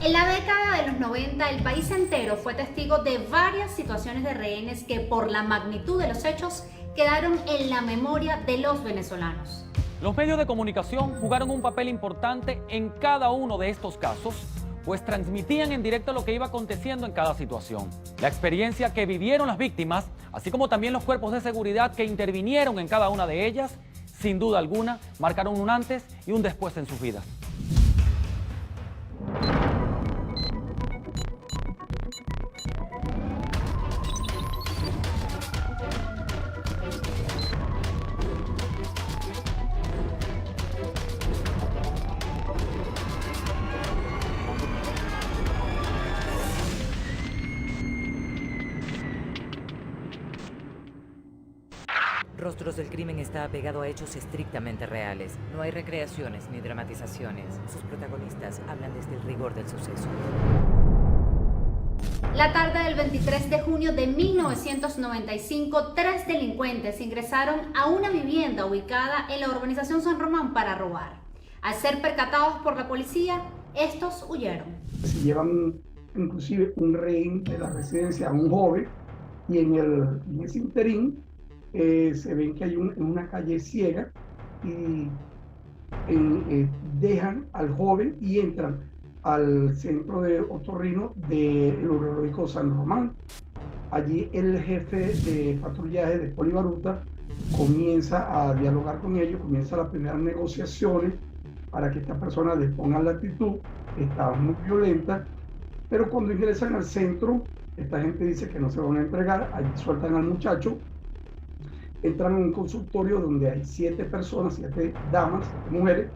En la década de los 90, el país entero fue testigo de varias situaciones de rehenes que, por la magnitud de los hechos, quedaron en la memoria de los venezolanos. Los medios de comunicación jugaron un papel importante en cada uno de estos casos, pues transmitían en directo lo que iba aconteciendo en cada situación. La experiencia que vivieron las víctimas, así como también los cuerpos de seguridad que intervinieron en cada una de ellas, sin duda alguna, marcaron un antes y un después en sus vidas. Rostros del Crimen está apegado a hechos estrictamente reales. No hay recreaciones ni dramatizaciones. Sus protagonistas hablan desde el rigor del suceso. La tarde del 23 de junio de 1995, 3 delincuentes ingresaron a una vivienda ubicada en la urbanización San Román para robar. Al ser percatados por la policía, estos huyeron. Se llevan inclusive un rehén de la residencia a un joven y en ese interín se ven que hay una calle ciega y dejan al joven y entran al centro de otorrino del urológico San Román. Allí el jefe de patrullaje de Polibaruta comienza a dialogar con ellos, comienza las primeras negociaciones para que esta persona les ponga la actitud. Estaba muy violenta, pero cuando ingresan al centro, esta gente dice que no se van a entregar, allí sueltan al muchacho. Entran en un consultorio donde hay 7 personas, 7 damas, 7 mujeres.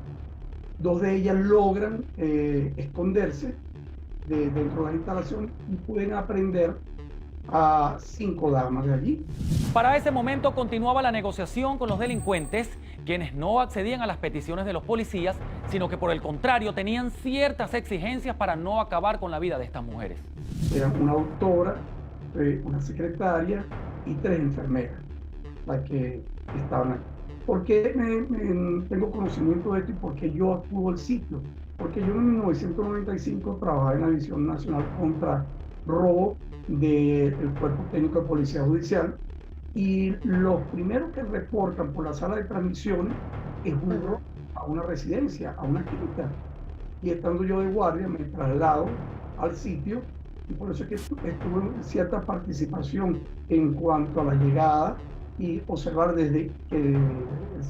2 de ellas logran esconderse dentro de la instalación y pueden aprender a 5 damas de allí. Para ese momento continuaba la negociación con los delincuentes, quienes no accedían a las peticiones de los policías, sino que por el contrario tenían ciertas exigencias para no acabar con la vida de estas mujeres. Eran una doctora, una secretaria y 3 enfermeras las que estaban aquí. ¿Por qué tengo conocimiento de esto y por qué yo acudo al sitio? Porque yo en 1995 trabajaba en la División Nacional contra Robo del Cuerpo Técnico de Policía Judicial y los primeros que reportan por la sala de transmisiones es un robo a una residencia, a una quinta. Y estando yo de guardia me traslado al sitio y por eso es que tuve cierta participación en cuanto a la llegada y observar desde el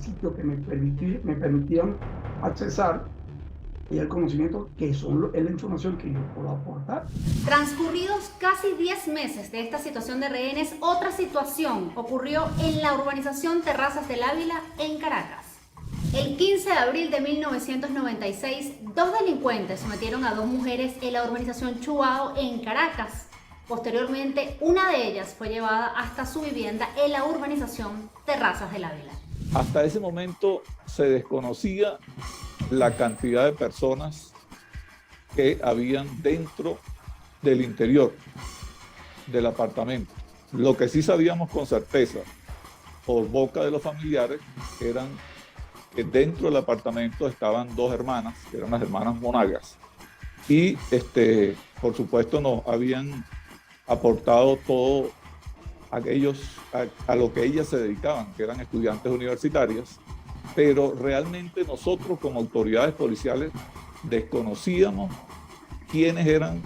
sitio que me permitían accesar y el conocimiento que es la información que yo puedo aportar. Transcurridos casi 10 meses de esta situación de rehenes, otra situación ocurrió en la urbanización Terrazas del Ávila, en Caracas. El 15 de abril de 1996, 2 delincuentes sometieron a 2 mujeres en la urbanización Chubao, en Caracas. Posteriormente, una de ellas fue llevada hasta su vivienda en la urbanización Terrazas del Ávila. Hasta ese momento se desconocía la cantidad de personas que habían dentro del interior del apartamento. Lo que sí sabíamos con certeza, por boca de los familiares, eran que dentro del apartamento estaban 2 hermanas, que eran las hermanas Monagas, y por supuesto nos habían aportado todo aquellos a lo que ellas se dedicaban, que eran estudiantes universitarias, pero realmente nosotros como autoridades policiales desconocíamos quiénes eran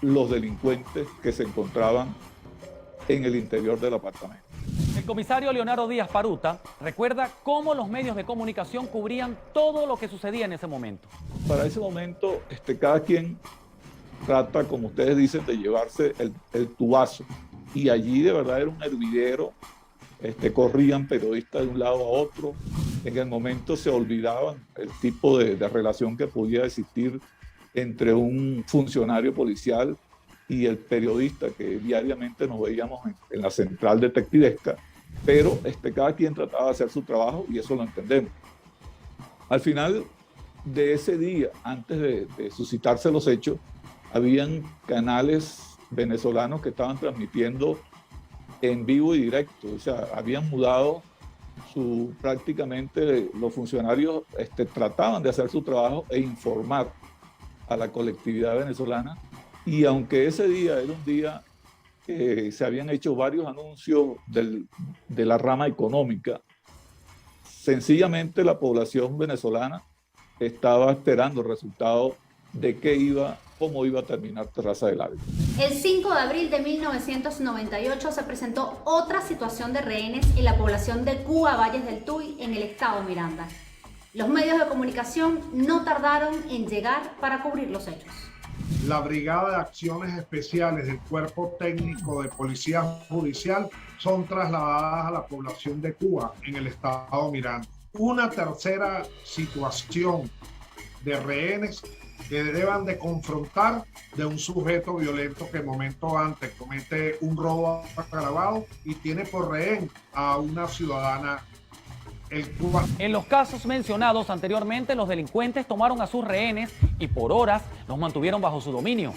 los delincuentes que se encontraban en el interior del apartamento. El comisario Leonardo Díaz Paruta recuerda cómo los medios de comunicación cubrían todo lo que sucedía en ese momento. Para ese momento, cada quien trata, como ustedes dicen, de llevarse el tubazo. Y allí de verdad era un hervidero, corrían periodistas de un lado a otro. En el momento se olvidaban el tipo de relación que podía existir entre un funcionario policial y el periodista que diariamente nos veíamos en la central detectivesca, pero cada quien trataba de hacer su trabajo y eso lo entendemos. Al final de ese día, antes de suscitarse los hechos, habían canales venezolanos que estaban transmitiendo en vivo y directo, o sea, habían mudado prácticamente los funcionarios trataban de hacer su trabajo e informar a la colectividad venezolana. Y aunque ese día era un día que se habían hecho varios anuncios de la rama económica, sencillamente la población venezolana estaba esperando el resultado de cómo iba a terminar Terrazas del Ávila. El 5 de abril de 1998 se presentó otra situación de rehenes en la población de Cuba Valles del Tuy, en el estado Miranda. Los medios de comunicación no tardaron en llegar para cubrir los hechos. La Brigada de Acciones Especiales del Cuerpo Técnico de Policía Judicial son trasladadas a la población de Cuba, en el estado Miranda. Una tercera situación de rehenes que deban de confrontar de un sujeto violento que momento antes comete un robo agravado y tiene por rehén a una ciudadana. En los casos mencionados anteriormente, los delincuentes tomaron a sus rehenes y por horas los mantuvieron bajo su dominio.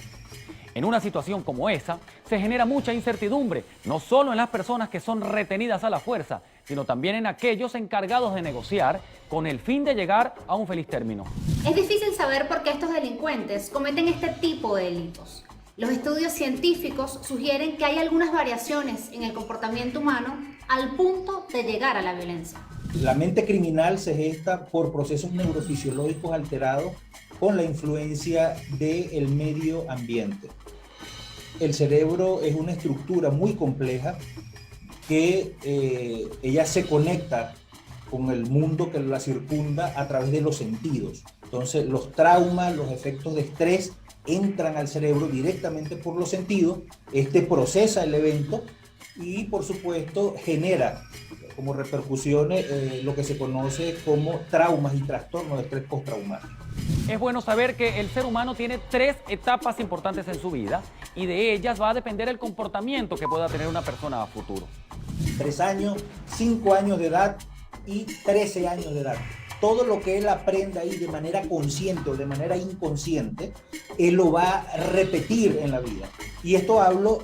En una situación como esa, se genera mucha incertidumbre, no solo en las personas que son retenidas a la fuerza, sino también en aquellos encargados de negociar con el fin de llegar a un feliz término. Es difícil saber por qué estos delincuentes cometen este tipo de delitos. Los estudios científicos sugieren que hay algunas variaciones en el comportamiento humano al punto de llegar a la violencia. La mente criminal se gesta por procesos neurofisiológicos alterados con la influencia del medio ambiente. El cerebro es una estructura muy compleja que ella se conecta con el mundo que la circunda a través de los sentidos. Entonces, los traumas, los efectos de estrés entran al cerebro directamente por los sentidos. Este procesa el evento y, por supuesto, genera como repercusiones lo que se conoce como traumas y trastornos de estrés postraumático. Es bueno saber que el ser humano tiene 3 etapas importantes en su vida y de ellas va a depender el comportamiento que pueda tener una persona a futuro. 3 años, 5 años de edad y 13 años de edad. Todo lo que él aprenda ahí de manera consciente o de manera inconsciente, él lo va a repetir en la vida. Y esto hablo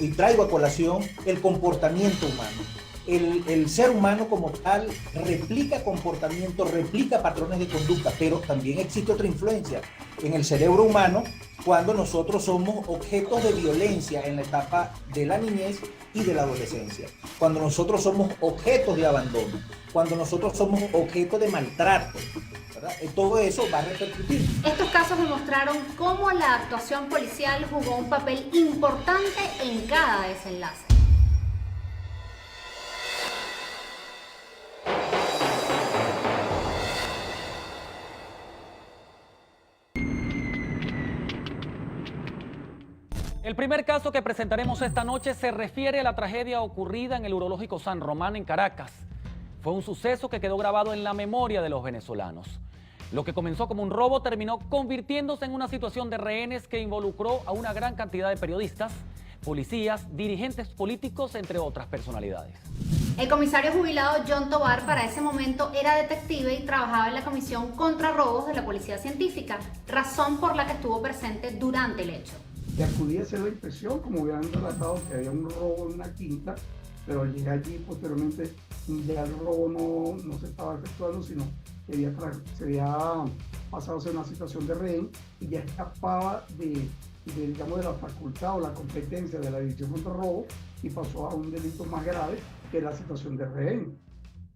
y traigo a colación el comportamiento humano. El ser humano como tal replica comportamientos, replica patrones de conducta, pero también existe otra influencia en el cerebro humano cuando nosotros somos objetos de violencia en la etapa de la niñez y de la adolescencia, cuando nosotros somos objetos de abandono, cuando nosotros somos objetos de maltrato, ¿verdad? Todo eso va a repercutir. Estos casos demostraron cómo la actuación policial jugó un papel importante en cada desenlace. El primer caso que presentaremos esta noche se refiere a la tragedia ocurrida en el Urológico San Román en Caracas. Fue un suceso que quedó grabado en la memoria de los venezolanos. Lo que comenzó como un robo terminó convirtiéndose en una situación de rehenes que involucró a una gran cantidad de periodistas, policías, dirigentes políticos, entre otras personalidades. El comisario jubilado John Tobar para ese momento era detective y trabajaba en la Comisión contra Robos de la Policía Científica, razón por la que estuvo presente durante el hecho. Y acudí a hacer la inspección, como hubieran relatado que había un robo en una quinta, pero al llegar allí posteriormente ya el robo no se estaba efectuando, sino que se había pasado a ser una situación de rehén y ya escapaba de la facultad o la competencia de la División contra Robo y pasó a un delito más grave que es la situación de rehén.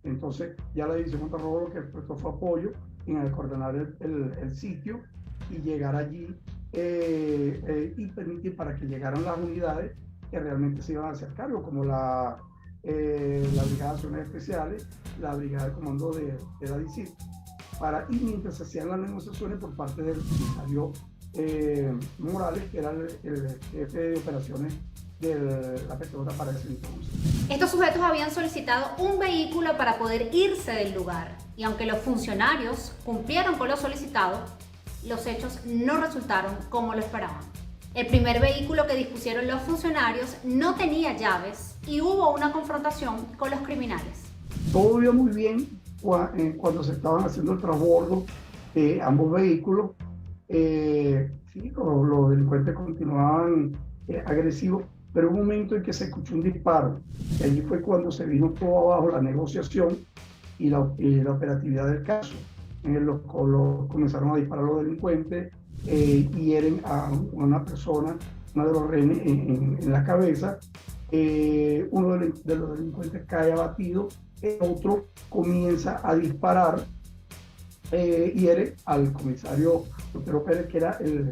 Entonces ya la División contra Robo lo que prestó fue apoyo en coordinar el sitio y llegar allí y permitir para que llegaran las unidades que realmente se iban a hacer cargo, como la Brigada de Acciones Especiales, la Brigada de Comando de la DICIT, y mientras se hacían las negociaciones por parte del comisario Morales, que era el jefe de operaciones de la Petrobras para ese entonces. Estos sujetos habían solicitado un vehículo para poder irse del lugar y aunque los funcionarios cumplieron con lo solicitado, los hechos no resultaron como lo esperaban. El primer vehículo que dispusieron los funcionarios no tenía llaves y hubo una confrontación con los criminales. Todo iba muy bien cuando se estaban haciendo el transbordo de ambos vehículos. Sí, los delincuentes continuaban agresivos, pero hubo un momento en que se escuchó un disparo. Y allí fue cuando se vino todo abajo la negociación y la operatividad del caso. comenzaron a disparar los delincuentes, hieren a una persona, uno de los rehenes en la cabeza. Uno de los delincuentes cae abatido, el otro comienza a disparar, hiere al comisario Otero Pérez, que era el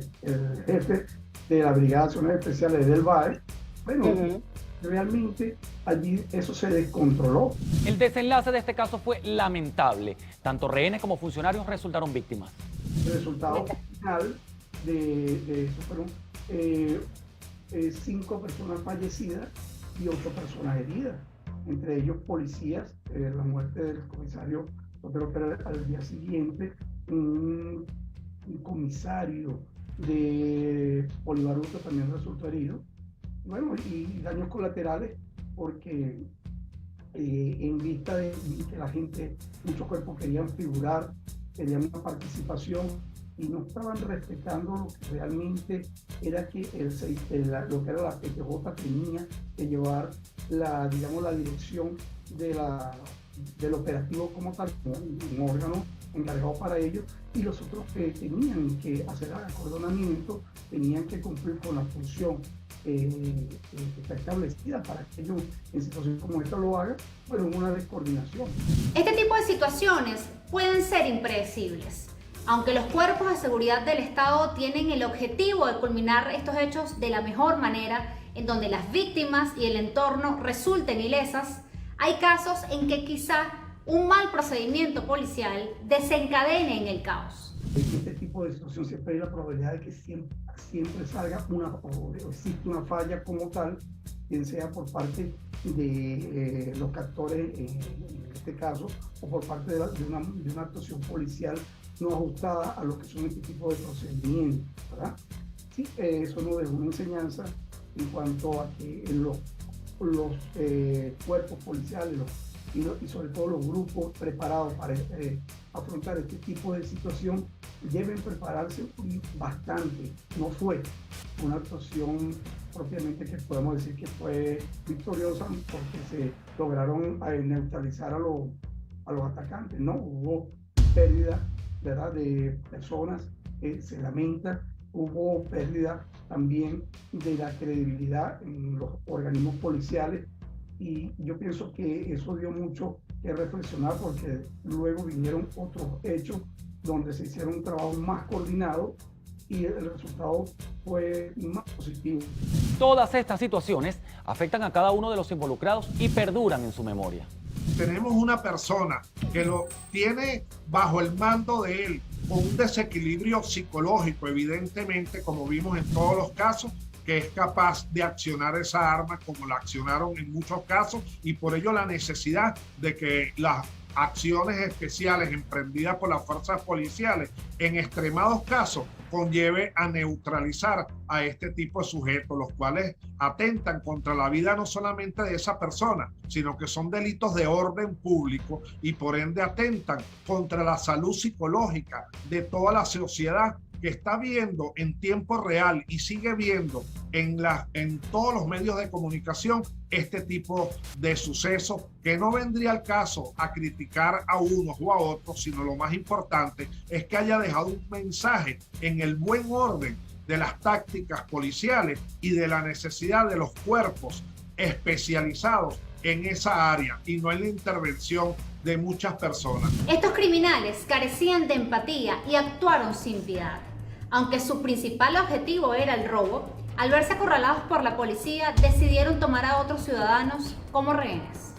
jefe de la Brigada de Acciones Especiales del BAE. Bueno, realmente allí eso se descontroló. El desenlace de este caso fue lamentable. Tanto rehenes como funcionarios resultaron víctimas. El resultado final de eso fueron 5 personas fallecidas y 8 personas heridas, entre ellos policías. La muerte del comisario Otero Pérez al día siguiente, un comisario de Polibaruta también resultó herido. Bueno, y daños colaterales porque en vista de que la gente, muchos cuerpos querían figurar, querían una participación y no estaban respetando lo que realmente era que lo que era la PTJ tenía que llevar la dirección del operativo como tal, un órgano encargado para ello, y los otros que tenían que hacer el acordonamiento tenían que cumplir con la función que está establecida para que ellos en situaciones como esta lo hagan, pero en una descoordinación. Este tipo de situaciones pueden ser impredecibles. Aunque los cuerpos de seguridad del Estado tienen el objetivo de culminar estos hechos de la mejor manera, en donde las víctimas y el entorno resulten ilesas, hay casos en que quizá un mal procedimiento policial desencadene en el caos. En este tipo de situación siempre hay la probabilidad de que siempre salga o existe una falla como tal, bien sea por parte de los captores en este caso, o por parte de una actuación policial no ajustada a lo que son este tipo de procedimientos, ¿verdad? Sí, eso nos deja una enseñanza en cuanto a que los cuerpos policiales y sobre todo los grupos preparados para afrontar este tipo de situación deben prepararse bastante. No fue una actuación propiamente que podemos decir que fue victoriosa porque se lograron neutralizar a los atacantes, ¿no? Hubo pérdida, ¿verdad?, de personas, se lamenta. Hubo pérdida también de la credibilidad en los organismos policiales y yo pienso que eso dio mucho que reflexionar porque luego vinieron otros hechos donde se hicieron un trabajo más coordinado y el resultado fue más positivo. Todas estas situaciones afectan a cada uno de los involucrados y perduran en su memoria. Tenemos una persona que lo tiene bajo el mando de él, con un desequilibrio psicológico, evidentemente, como vimos en todos los casos, que es capaz de accionar esa arma como la accionaron en muchos casos, y por ello la necesidad de que las acciones especiales emprendidas por las fuerzas policiales en extremados casos conlleve a neutralizar a este tipo de sujetos, los cuales atentan contra la vida no solamente de esa persona, sino que son delitos de orden público y por ende atentan contra la salud psicológica de toda la sociedad que está viendo en tiempo real y sigue viendo en todos los medios de comunicación este tipo de sucesos, que no vendría al caso a criticar a unos o a otros, sino lo más importante es que haya dejado un mensaje en el buen orden de las tácticas policiales y de la necesidad de los cuerpos especializados en esa área y no en la intervención de muchas personas. Estos criminales carecían de empatía y actuaron sin piedad. Aunque su principal objetivo era el robo, al verse acorralados por la policía, decidieron tomar a otros ciudadanos como rehenes.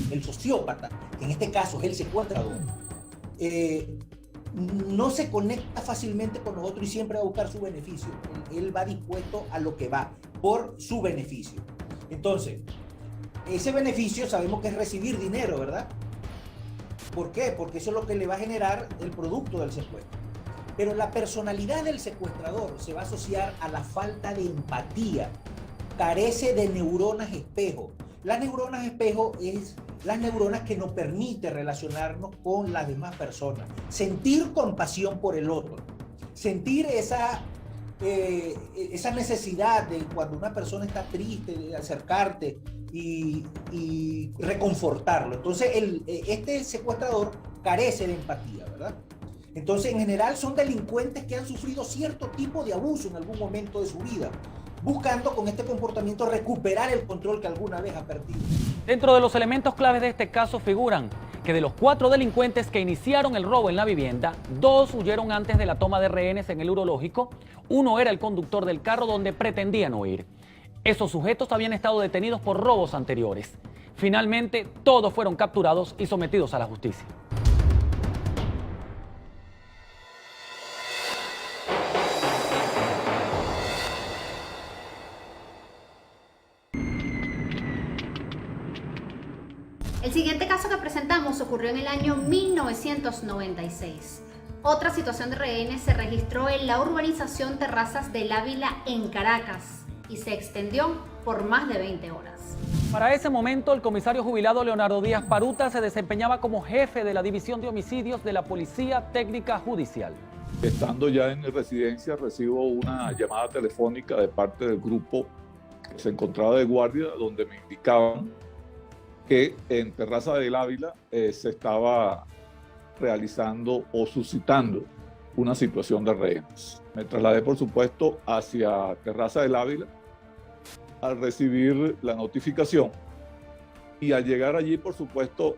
El sociópata, que en este caso es el secuestrador, no se conecta fácilmente con nosotros y siempre va a buscar su beneficio. Él va dispuesto a lo que va por su beneficio. Entonces, ese beneficio sabemos que es recibir dinero, ¿verdad? ¿Por qué? Porque eso es lo que le va a generar el producto del secuestro. Pero la personalidad del secuestrador se va a asociar a la falta de empatía. Carece de neuronas espejo. Las neuronas espejo es las neuronas que nos permiten relacionarnos con las demás personas. Sentir compasión por el otro. Sentir esa necesidad de cuando una persona está triste, de acercarte y reconfortarlo. Entonces, este secuestrador carece de empatía, ¿verdad? Entonces, en general, son delincuentes que han sufrido cierto tipo de abuso en algún momento de su vida, buscando con este comportamiento recuperar el control que alguna vez ha perdido. Dentro de los elementos claves de este caso figuran que de los 4 delincuentes que iniciaron el robo en la vivienda, 2 huyeron antes de la toma de rehenes en el urológico, 1 era el conductor del carro donde pretendían huir. Esos sujetos habían estado detenidos por robos anteriores. Finalmente, todos fueron capturados y sometidos a la justicia. El siguiente caso que presentamos ocurrió en el año 1996. Otra situación de rehenes se registró en la urbanización Terrazas del Ávila en Caracas y se extendió por más de 20 horas. Para ese momento, el comisario jubilado Leonardo Díaz Paruta se desempeñaba como jefe de la División de Homicidios de la Policía Técnica Judicial. Estando ya en mi residencia, recibo una llamada telefónica de parte del grupo que se encontraba de guardia, donde me indicaban que en Terraza del Ávila se estaba realizando o suscitando una situación de rehenes. Me trasladé, por supuesto, hacia Terraza del Ávila al recibir la notificación, y al llegar allí, por supuesto,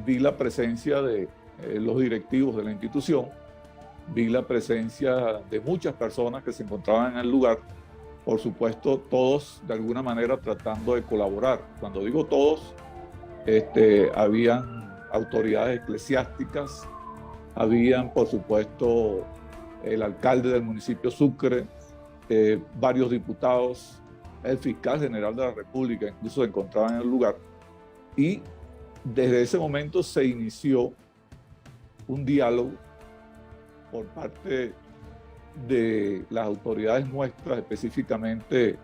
vi la presencia de los directivos de la institución, vi la presencia de muchas personas que se encontraban en el lugar, por supuesto, todos de alguna manera tratando de colaborar. Cuando digo todos, habían autoridades eclesiásticas, habían, por supuesto, el alcalde del municipio Sucre, varios diputados, el fiscal general de la República incluso se encontraba en el lugar, y desde ese momento se inició un diálogo por parte de las autoridades nuestras, específicamente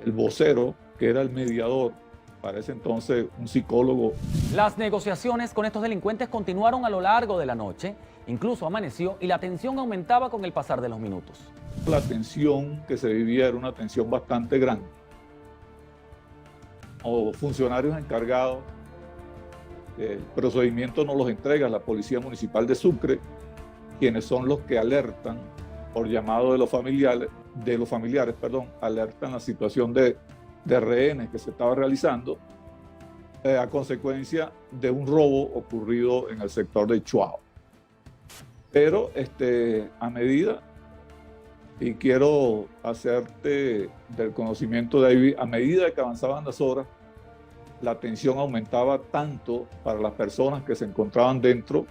el vocero, que era el mediador, para ese entonces un psicólogo. Las negociaciones con estos delincuentes continuaron a lo largo de la noche, incluso amaneció y la tensión aumentaba con el pasar de los minutos. La tensión que se vivía era una tensión bastante grande. Los funcionarios encargados, el procedimiento nos los entrega la Policía Municipal de Sucre, quienes son los que alertan por llamado de los familiares, alertan la situación de rehenes que se estaba realizando a consecuencia de un robo ocurrido en el sector de Chuao. Pero a medida, y quiero hacerte del conocimiento, David, a medida que avanzaban las horas, la tensión aumentaba tanto para las personas que se encontraban dentro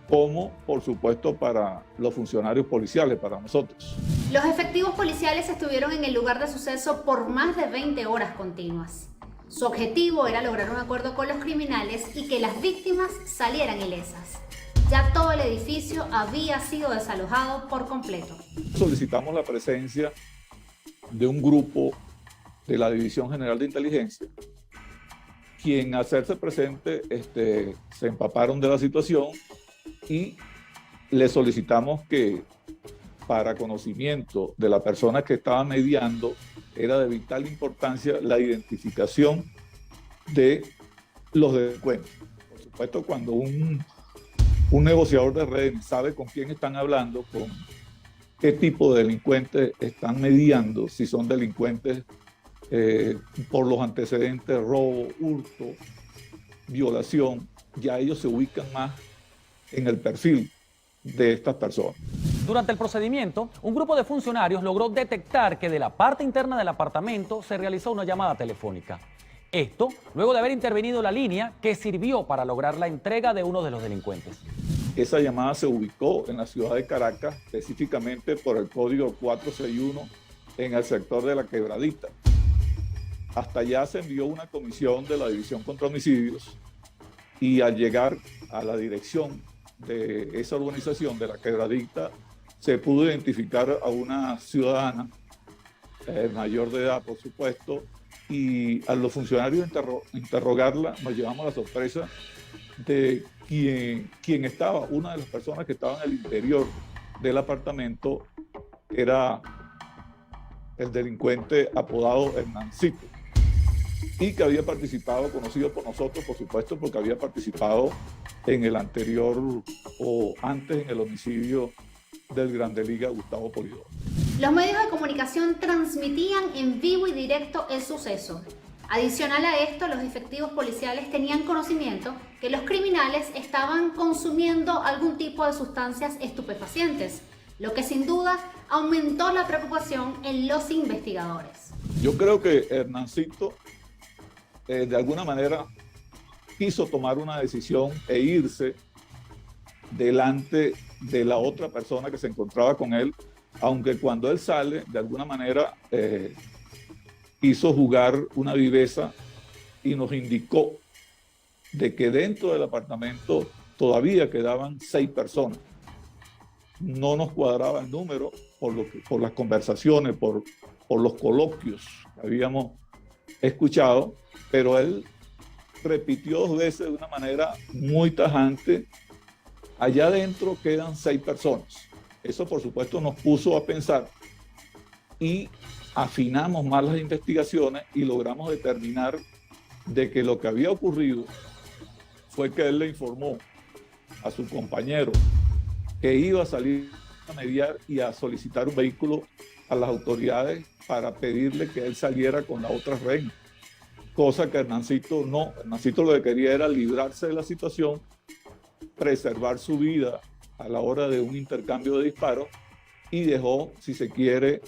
como, por supuesto, para los funcionarios policiales, para nosotros. Los efectivos policiales estuvieron en el lugar de suceso por más de 20 horas continuas. Su objetivo era lograr un acuerdo con los criminales y que las víctimas salieran ilesas. Ya todo el edificio había sido desalojado por completo. Solicitamos la presencia de un grupo de la División General de Inteligencia, quien al hacerse presente se empaparon de la situación, y le solicitamos que, para conocimiento de la persona que estaba mediando, era de vital importancia la identificación de los delincuentes. Por supuesto, cuando un negociador de rehenes sabe con quién están hablando, con qué tipo de delincuentes están mediando, si son delincuentes por los antecedentes robo, hurto, violación, ya ellos se ubican más en el perfil de estas personas. Durante el procedimiento, un grupo de funcionarios logró detectar que de la parte interna del apartamento se realizó una llamada telefónica. Esto luego de haber intervenido la línea que sirvió para lograr la entrega de uno de los delincuentes. Esa llamada se ubicó en la ciudad de Caracas, específicamente por el código 461 en el sector de La Quebradita. Hasta allá se envió una comisión de la División contra Homicidios, y al llegar a la dirección de esa urbanización de La Quebradita se pudo identificar a una ciudadana mayor de edad, por supuesto, y a los funcionarios interrogarla nos llevamos a la sorpresa de quién estaba. Una de las personas que estaba en el interior del apartamento era el delincuente apodado Hernancito, y que había participado, conocido por nosotros, por supuesto, porque había participado en el anterior o antes en el homicidio del Grande Liga Gustavo Polidoro. Los medios de comunicación transmitían en vivo y directo el suceso. Adicional a esto, los efectivos policiales tenían conocimiento que los criminales estaban consumiendo algún tipo de sustancias estupefacientes, lo que sin duda aumentó la preocupación en los investigadores. Yo creo que Hernancito de alguna manera quiso tomar una decisión e irse delante de la otra persona que se encontraba con él, aunque cuando él sale, de alguna manera quiso jugar una viveza y nos indicó de que dentro del apartamento todavía quedaban 6 personas. No nos cuadraba el número por las conversaciones, por los coloquios que habíamos escuchado, pero él repitió 2 veces de una manera muy tajante: allá adentro quedan 6 personas. Eso, por supuesto, nos puso a pensar y afinamos más las investigaciones y logramos determinar de que lo que había ocurrido fue que él le informó a su compañero que iba a salir a mediar y a solicitar un vehículo a las autoridades para pedirle que él saliera con la otra reina. Cosa que Hernancito no. Hernancito lo que quería era librarse de la situación, preservar su vida a la hora de un intercambio de disparos y dejó, si se quiere,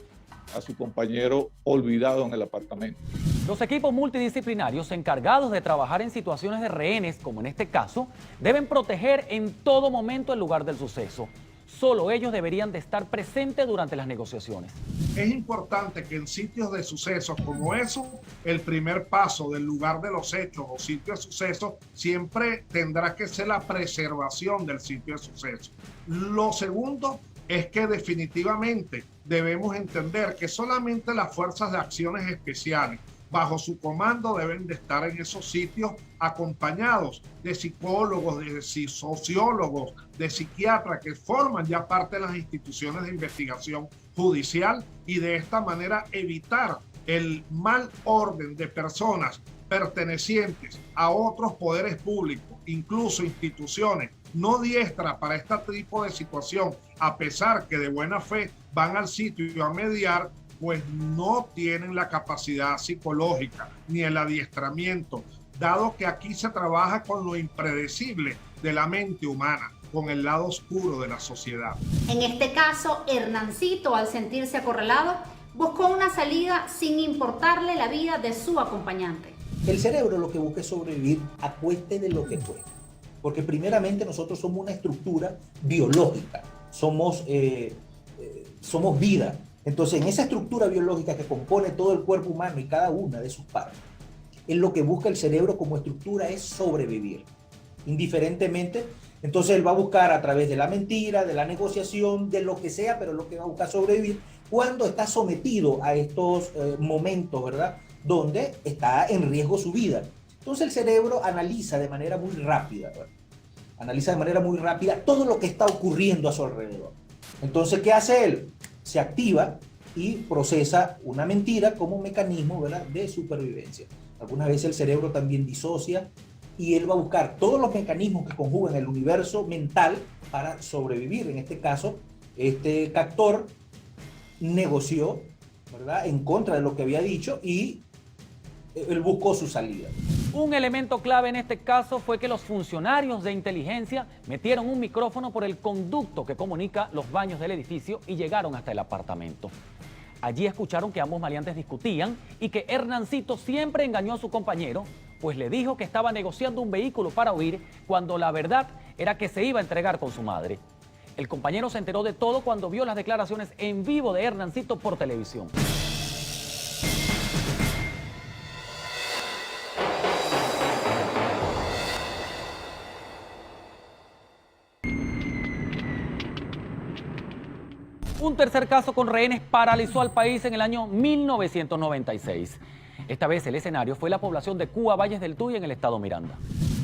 a su compañero olvidado en el apartamento. Los equipos multidisciplinarios encargados de trabajar en situaciones de rehenes, como en este caso, deben proteger en todo momento el lugar del suceso. Solo ellos deberían de estar presentes durante las negociaciones. Es importante que en sitios de sucesos como eso, el primer paso del lugar de los hechos o sitio de suceso siempre tendrá que ser la preservación del sitio de suceso. Lo segundo es que definitivamente debemos entender que solamente las fuerzas de acciones especiales bajo su comando deben de estar en esos sitios acompañados de psicólogos, de sociólogos, de psiquiatras que forman ya parte de las instituciones de investigación judicial y de esta manera evitar el mal orden de personas pertenecientes a otros poderes públicos, incluso instituciones no diestras para este tipo de situación, a pesar que de buena fe van al sitio a mediar, pues no tienen la capacidad psicológica ni el adiestramiento, dado que aquí se trabaja con lo impredecible de la mente humana, con el lado oscuro de la sociedad. En este caso, Hernancito, al sentirse acorralado, buscó una salida sin importarle la vida de su acompañante. El cerebro lo que busca es sobrevivir a cueste de lo que cueste. Porque primeramente nosotros somos una estructura biológica, somos vida. Entonces, en esa estructura biológica que compone todo el cuerpo humano y cada una de sus partes, lo que busca el cerebro como estructura es sobrevivir. Indiferentemente, entonces él va a buscar a través de la mentira, de la negociación, de lo que sea, pero lo que va a buscar sobrevivir cuando está sometido a estos momentos, ¿verdad?, donde está en riesgo su vida. Entonces el cerebro analiza de manera muy rápida, ¿verdad? Analiza de manera muy rápida todo lo que está ocurriendo a su alrededor. Entonces, ¿qué hace él? Se activa y procesa una mentira como mecanismo, ¿verdad?, de supervivencia. Algunas veces el cerebro también disocia y él va a buscar todos los mecanismos que conjugan el universo mental para sobrevivir. En este caso, este captor negoció, ¿verdad?, en contra de lo que había dicho y él buscó su salida. Un elemento clave en este caso fue que los funcionarios de inteligencia metieron un micrófono por el conducto que comunica los baños del edificio y llegaron hasta el apartamento. Allí escucharon que ambos maleantes discutían y que Hernancito siempre engañó a su compañero, pues le dijo que estaba negociando un vehículo para huir cuando la verdad era que se iba a entregar con su madre. El compañero se enteró de todo cuando vio las declaraciones en vivo de Hernancito por televisión. Un tercer caso con rehenes paralizó al país en el año 1996. Esta vez el escenario fue la población de Cuba, Valles del Tuy, en el estado Miranda.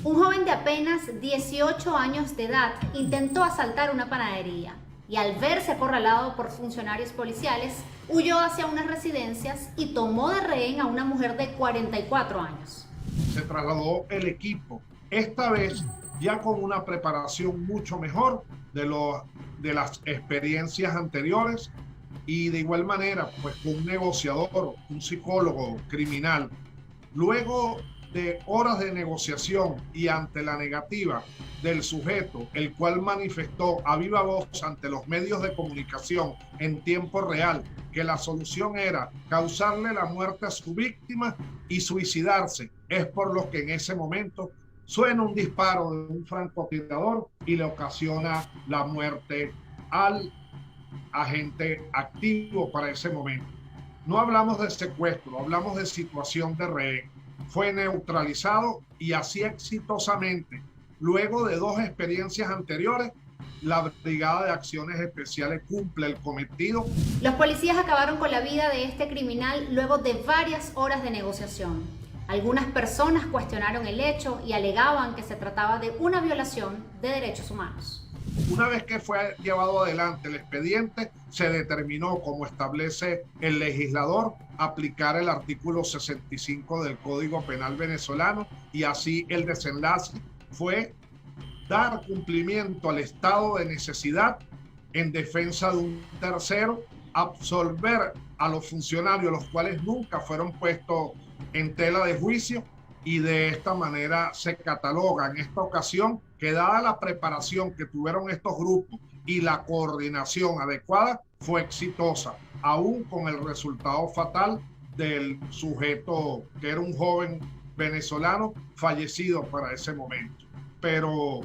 Un joven de apenas 18 años de edad intentó asaltar una panadería y al verse acorralado por funcionarios policiales, huyó hacia unas residencias y tomó de rehén a una mujer de 44 años. Se trasladó el equipo esta vez ya con una preparación mucho mejor de las experiencias anteriores, y de igual manera pues con un negociador, un psicólogo criminal. Luego de horas de negociación y ante la negativa del sujeto, el cual manifestó a viva voz ante los medios de comunicación en tiempo real que la solución era causarle la muerte a su víctima y suicidarse, es por lo que en ese momento suena un disparo de un francotirador y le ocasiona la muerte al agente activo para ese momento. No hablamos de secuestro, hablamos de situación de rehén. Fue neutralizado y así exitosamente. Luego de 2 experiencias anteriores, la Brigada de Acciones Especiales cumple el cometido. Los policías acabaron con la vida de este criminal luego de varias horas de negociación. Algunas personas cuestionaron el hecho y alegaban que se trataba de una violación de derechos humanos. Una vez que fue llevado adelante el expediente, se determinó, como establece el legislador, aplicar el artículo 65 del Código Penal venezolano, y así el desenlace fue dar cumplimiento al estado de necesidad en defensa de un tercero, absolver a los funcionarios, los cuales nunca fueron puestos en tela de juicio, y de esta manera se cataloga en esta ocasión que, dada la preparación que tuvieron estos grupos y la coordinación adecuada, fue exitosa, aún con el resultado fatal del sujeto, que era un joven venezolano fallecido para ese momento. Pero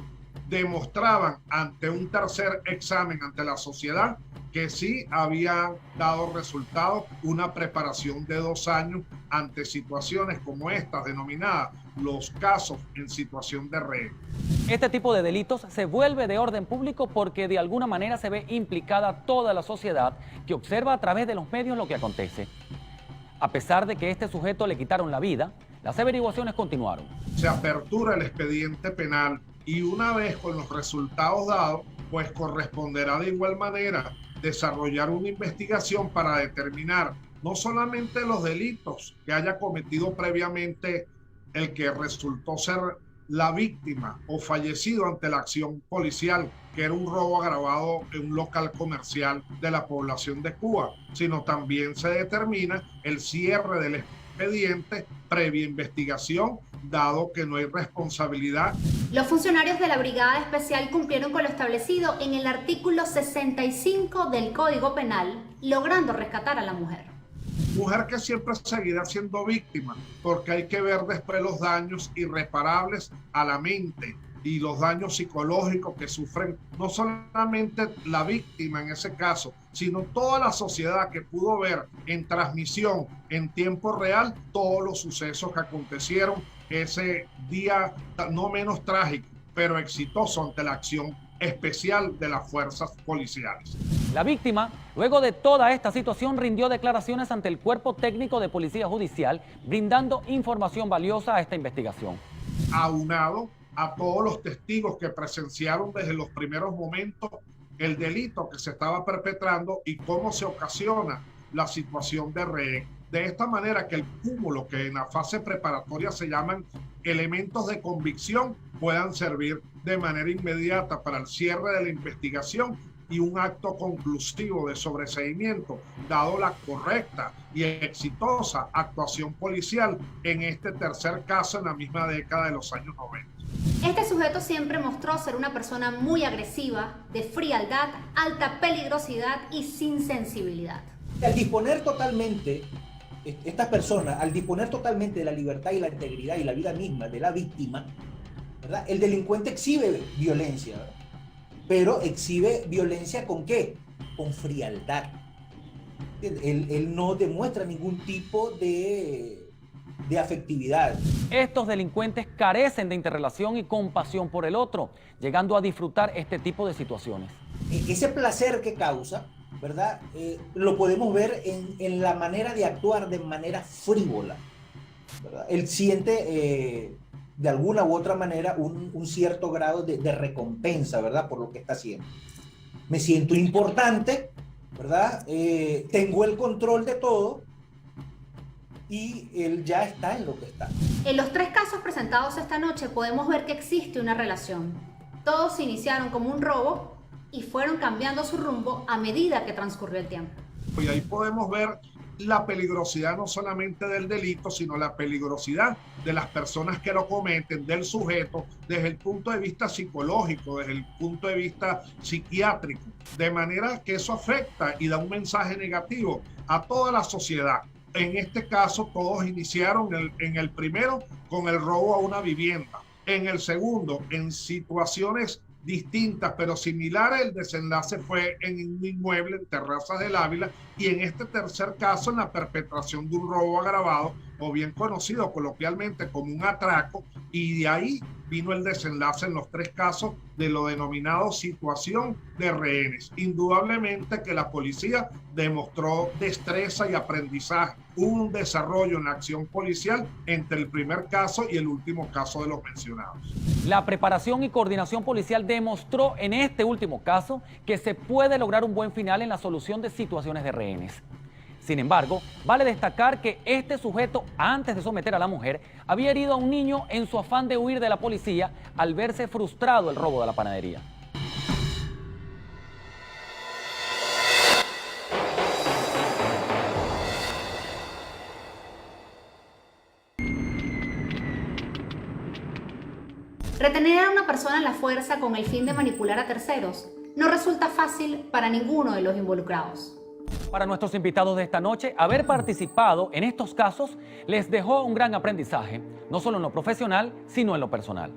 demostraban ante un tercer examen ante la sociedad que sí había dado resultado una preparación de 2 años ante situaciones como estas, denominadas los casos en situación de rehén. Este tipo de delitos se vuelve de orden público porque de alguna manera se ve implicada toda la sociedad que observa a través de los medios lo que acontece. A pesar de que este sujeto le quitaron la vida, las averiguaciones continuaron. Se apertura el expediente penal y una vez con los resultados dados, pues corresponderá de igual manera desarrollar una investigación para determinar no solamente los delitos que haya cometido previamente el que resultó ser la víctima o fallecido ante la acción policial, que era un robo agravado en un local comercial de la población de Cuba, sino también se determina el cierre del expediente previa investigación, dado que no hay responsabilidad. Los funcionarios de la Brigada Especial cumplieron con lo establecido en el artículo 65 del Código Penal, logrando rescatar a la mujer. Mujer que siempre seguirá siendo víctima, porque hay que ver después los daños irreparables a la mente y los daños psicológicos que sufren no solamente la víctima en ese caso, sino toda la sociedad que pudo ver en transmisión en tiempo real todos los sucesos que acontecieron ese día no menos trágico, pero exitoso ante la acción especial de las fuerzas policiales. La víctima, luego de toda esta situación, rindió declaraciones ante el Cuerpo Técnico de Policía Judicial, brindando información valiosa a esta investigación. Aunado a todos los testigos que presenciaron desde los primeros momentos el delito que se estaba perpetrando y cómo se ocasiona la situación de rehén. De esta manera que el cúmulo, que en la fase preparatoria se llaman elementos de convicción, puedan servir de manera inmediata para el cierre de la investigación y un acto conclusivo de sobreseimiento, dado la correcta y exitosa actuación policial en este tercer caso en la misma década de los años 90. Este sujeto siempre mostró ser una persona muy agresiva, de frialdad, alta peligrosidad y sin sensibilidad. Al disponer totalmente, estas personas, al disponer totalmente de la libertad y la integridad y la vida misma de la víctima, ¿verdad?, el delincuente exhibe violencia, ¿verdad?, pero exhibe violencia ¿con qué? Con frialdad. Él no demuestra ningún tipo de afectividad. Estos delincuentes carecen de interrelación y compasión por el otro, llegando a disfrutar este tipo de situaciones. Ese placer que causa, ¿verdad?, lo podemos ver en la manera de actuar de manera frívola, ¿verdad? Él siente de alguna u otra manera un cierto grado de recompensa, ¿verdad?, por lo que está haciendo. Me siento importante, ¿verdad? Tengo el control de todo y él ya está en lo que está. En los 3 casos presentados esta noche podemos ver que existe una relación. Todos se iniciaron como un robo y fueron cambiando su rumbo a medida que transcurrió el tiempo. Y ahí podemos ver la peligrosidad no solamente del delito, sino la peligrosidad de las personas que lo cometen, del sujeto, desde el punto de vista psicológico, desde el punto de vista psiquiátrico, de manera que eso afecta y da un mensaje negativo a toda la sociedad. En este caso, todos iniciaron en el primero con el robo a una vivienda. En el segundo, en situaciones distintas pero similares, el desenlace fue en un inmueble en Terrazas del Ávila, y en este tercer caso en la perpetración de un robo agravado, o bien conocido coloquialmente como un atraco, y de ahí vino el desenlace en los 3 casos de lo denominado situación de rehenes. Indudablemente que la policía demostró destreza y aprendizaje, un desarrollo en la acción policial entre el primer caso y el último caso de los mencionados. La preparación y coordinación policial demostró en este último caso que se puede lograr un buen final en la solución de situaciones de rehenes. Sin embargo, vale destacar que este sujeto, antes de someter a la mujer, había herido a un niño en su afán de huir de la policía al verse frustrado el robo de la panadería. Retener a una persona en la fuerza con el fin de manipular a terceros no resulta fácil para ninguno de los involucrados. Para nuestros invitados de esta noche, haber participado en estos casos les dejó un gran aprendizaje, no solo en lo profesional, sino en lo personal.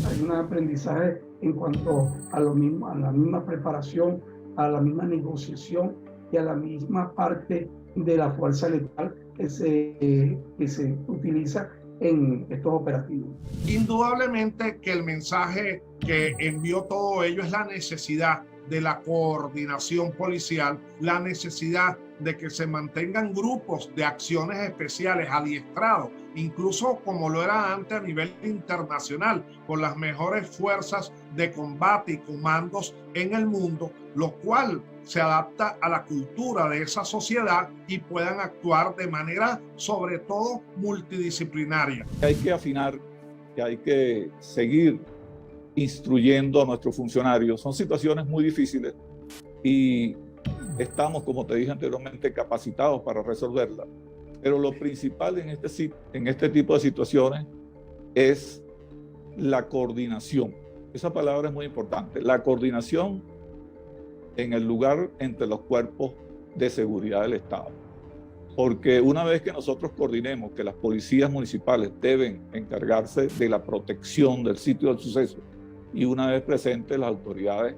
Hay un aprendizaje en cuanto a lo mismo, a la misma preparación, a la misma negociación y a la misma parte de la fuerza letal que se utiliza en estos operativos. Indudablemente que el mensaje que envió todo ello es la necesidad de la coordinación policial, la necesidad de que se mantengan grupos de acciones especiales adiestrados, incluso como lo era antes a nivel internacional, por las mejores fuerzas de combate y comandos en el mundo, lo cual se adapta a la cultura de esa sociedad y puedan actuar de manera, sobre todo, multidisciplinaria. Hay que afinar, que hay que seguir instruyendo a nuestros funcionarios. Son situaciones muy difíciles y estamos, como te dije anteriormente, capacitados para resolverlas. Pero lo principal en este tipo de situaciones es la coordinación. Esa palabra es muy importante. La coordinación en el lugar entre los cuerpos de seguridad del Estado. Porque una vez que nosotros coordinemos que las policías municipales deben encargarse de la protección del sitio del suceso, y una vez presentes las autoridades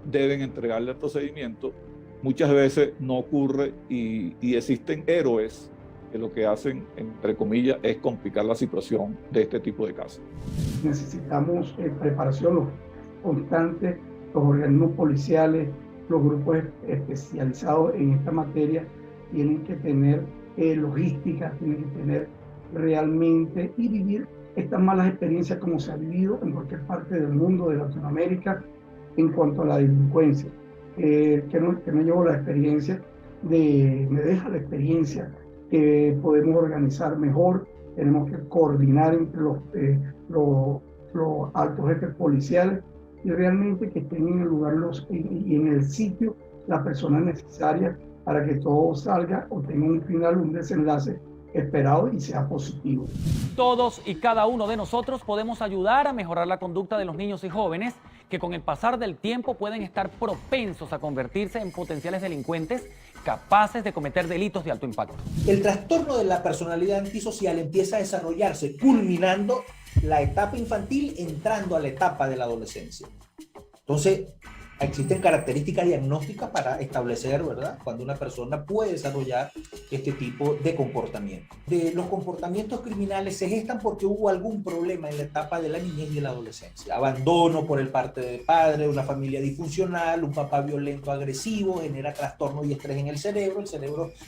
deben entregarle el procedimiento, muchas veces no ocurre y existen héroes que lo que hacen, entre comillas, es complicar la situación de este tipo de casos. Necesitamos preparación constante, los organismos policiales, los grupos especializados en esta materia tienen que tener logística, tienen que tener realmente y vivir estas malas experiencias como se ha vivido en cualquier parte del mundo, de Latinoamérica, en cuanto a la delincuencia. Que no llevo la experiencia, me deja la experiencia que podemos organizar mejor, tenemos que coordinar entre los altos jefes policiales y realmente que estén en el lugar y en el sitio las personas necesarias para que todo salga o tenga un final, un desenlace esperado y sea positivo. Todos y cada uno de nosotros podemos ayudar a mejorar la conducta de los niños y jóvenes que con el pasar del tiempo pueden estar propensos a convertirse en potenciales delincuentes capaces de cometer delitos de alto impacto. El trastorno de la personalidad antisocial empieza a desarrollarse culminando la etapa infantil, entrando a la etapa de la adolescencia. Entonces, existen características diagnósticas para establecer, ¿verdad?, cuando una persona puede desarrollar este tipo de comportamiento. Los comportamientos criminales se gestan porque hubo algún problema en la etapa de la niñez y de la adolescencia. Abandono por el parte del padre, una familia disfuncional, un papá violento, agresivo, genera trastorno y estrés en el cerebro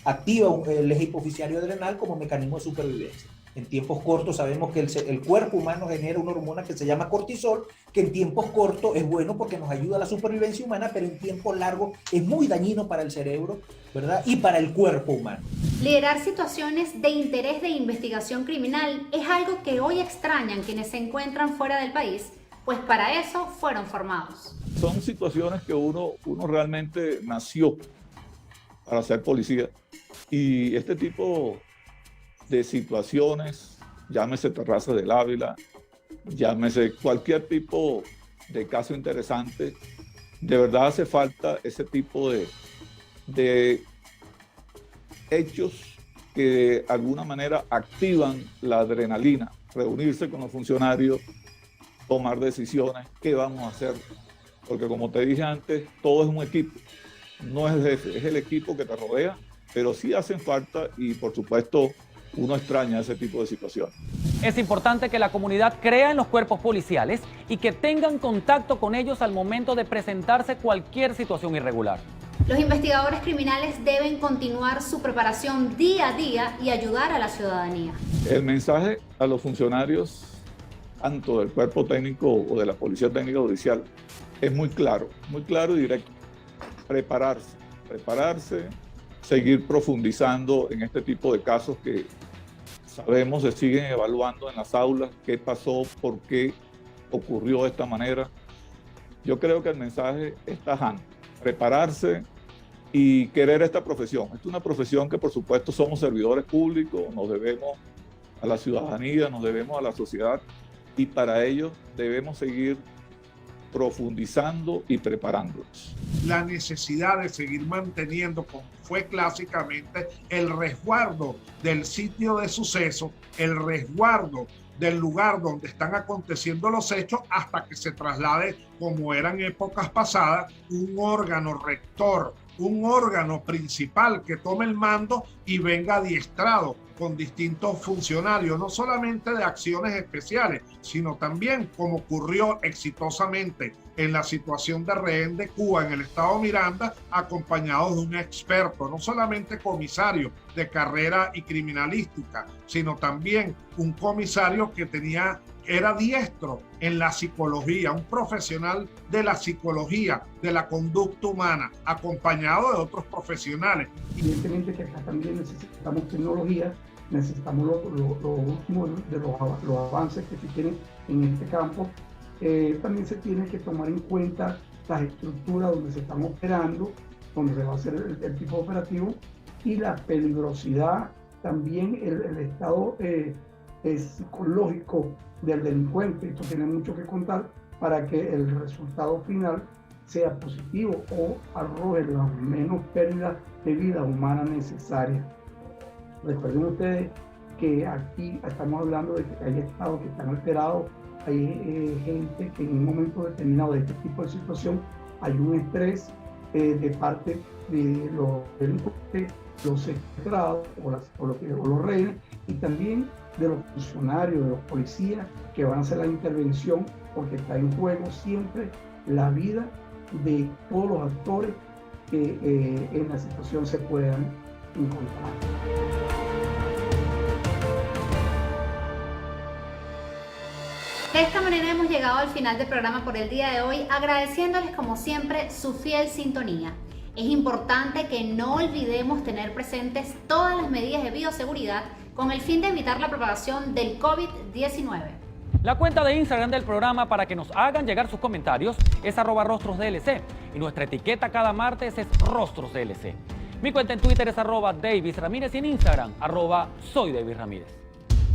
activa el eje hipoficiario adrenal como mecanismo de supervivencia. En tiempos cortos sabemos que el cuerpo humano genera una hormona que se llama cortisol, que en tiempos cortos es bueno porque nos ayuda a la supervivencia humana, pero en tiempos largos es muy dañino para el cerebro, ¿verdad? Y para el cuerpo humano. Liderar situaciones de interés de investigación criminal es algo que hoy extrañan quienes se encuentran fuera del país, pues para eso fueron formados. Son situaciones que uno realmente nació para ser policía, y este tipo de situaciones, llámese Terrazas del Ávila, llámese cualquier tipo de caso interesante, de verdad hace falta ese tipo de hechos que de alguna manera activan la adrenalina, reunirse con los funcionarios, tomar decisiones, qué vamos a hacer, porque como te dije antes, todo es un equipo, no es el jefe, es el equipo que te rodea, pero sí hacen falta y por supuesto uno extraña ese tipo de situaciones. Es importante que la comunidad crea en los cuerpos policiales y que tengan contacto con ellos al momento de presentarse cualquier situación irregular. Los investigadores criminales deben continuar su preparación día a día y ayudar a la ciudadanía. El mensaje a los funcionarios, tanto del cuerpo técnico o de la Policía Técnica Judicial, es muy claro y directo. Prepararse, seguir profundizando en este tipo de casos que sabemos se siguen evaluando en las aulas, qué pasó, por qué ocurrió de esta manera. Yo creo que el mensaje es tajante: prepararse y querer esta profesión. Esta es una profesión que por supuesto somos servidores públicos, nos debemos a la ciudadanía, nos debemos a la sociedad, y para ello debemos seguir profundizando y preparándonos. La necesidad de seguir manteniendo, como fue clásicamente, el resguardo del sitio de suceso, el resguardo del lugar donde están aconteciendo los hechos, hasta que se traslade, como eran épocas pasadas, un órgano rector, un órgano principal que tome el mando y venga adiestrado con distintos funcionarios, no solamente de acciones especiales, sino también, como ocurrió exitosamente en la situación de rehén de Cuba en el estado Miranda, acompañados de un experto, no solamente comisario de carrera y criminalística, sino también un comisario que era diestro en la psicología, un profesional de la psicología, de la conducta humana, acompañado de otros profesionales. Evidentemente que acá también necesitamos tecnología, necesitamos lo último de los avances que se tienen en este campo. También se tiene que tomar en cuenta las estructuras donde se están operando, donde se va a hacer el tipo operativo, y la peligrosidad, también el estado psicológico del delincuente. Esto tiene mucho que contar para que el resultado final sea positivo o arroje las menos pérdidas de vida humana necesarias. Recuerden ustedes que aquí estamos hablando de que hay estados que están alterados, hay gente que en un momento determinado de este tipo de situación hay un estrés de parte de los delincuentes, los secuestrados o los rehenes, y también de los funcionarios, de los policías que van a hacer la intervención, porque está en juego siempre la vida de todos los actores que en la situación se puedan encontrar. De esta manera hemos llegado al final del programa por el día de hoy, agradeciéndoles como siempre su fiel sintonía. Es importante que no olvidemos tener presentes todas las medidas de bioseguridad con el fin de evitar la propagación del COVID-19. La cuenta de Instagram del programa para que nos hagan llegar sus comentarios es @rostrosdlc y nuestra etiqueta cada martes es rostrosdlc. Mi cuenta en Twitter es @Davis Ramírez y en Instagram @soyDavisRamírez.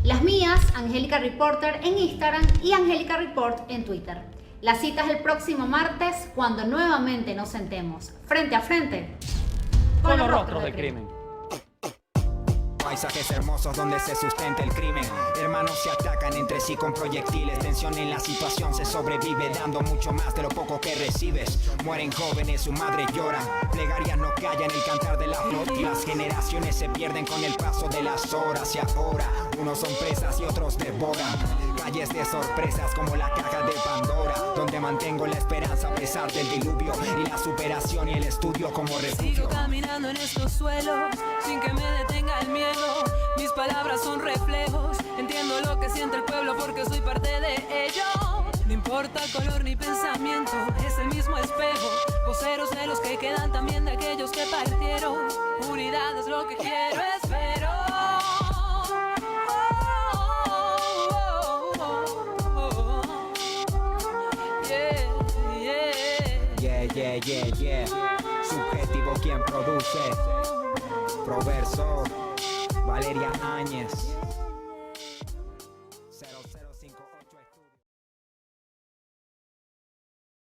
Las mías, Angélica Reporter en Instagram y Angélica Report en Twitter. La cita es el próximo martes, cuando nuevamente nos sentemos frente a frente con los rostros del crimen. Paisajes hermosos donde se sustenta el crimen. Hermanos se atacan entre sí con proyectiles. Tensión en la situación, se sobrevive dando mucho más de lo poco que recibes. Mueren jóvenes, su madre llora. Plegarias no callan el cantar de la flor. Y las generaciones se pierden con el paso de las horas. Y ahora, unos son presas y otros devoran. calles de sorpresas como la caja de Pandora, donde mantengo la esperanza a pesar del diluvio y la superación y el estudio como refugio. Sigo caminando en estos suelos sin que me detenga el miedo. Mis palabras son reflejos, entiendo lo que siente el pueblo porque soy parte de ello. No importa color ni pensamiento, es el mismo espejo. Voceros de los que quedan, también de aquellos que partieron. Unidad es lo que quiero, espero. Yeah. Subjetivo quien produce. Proverso, Valeria Áñez.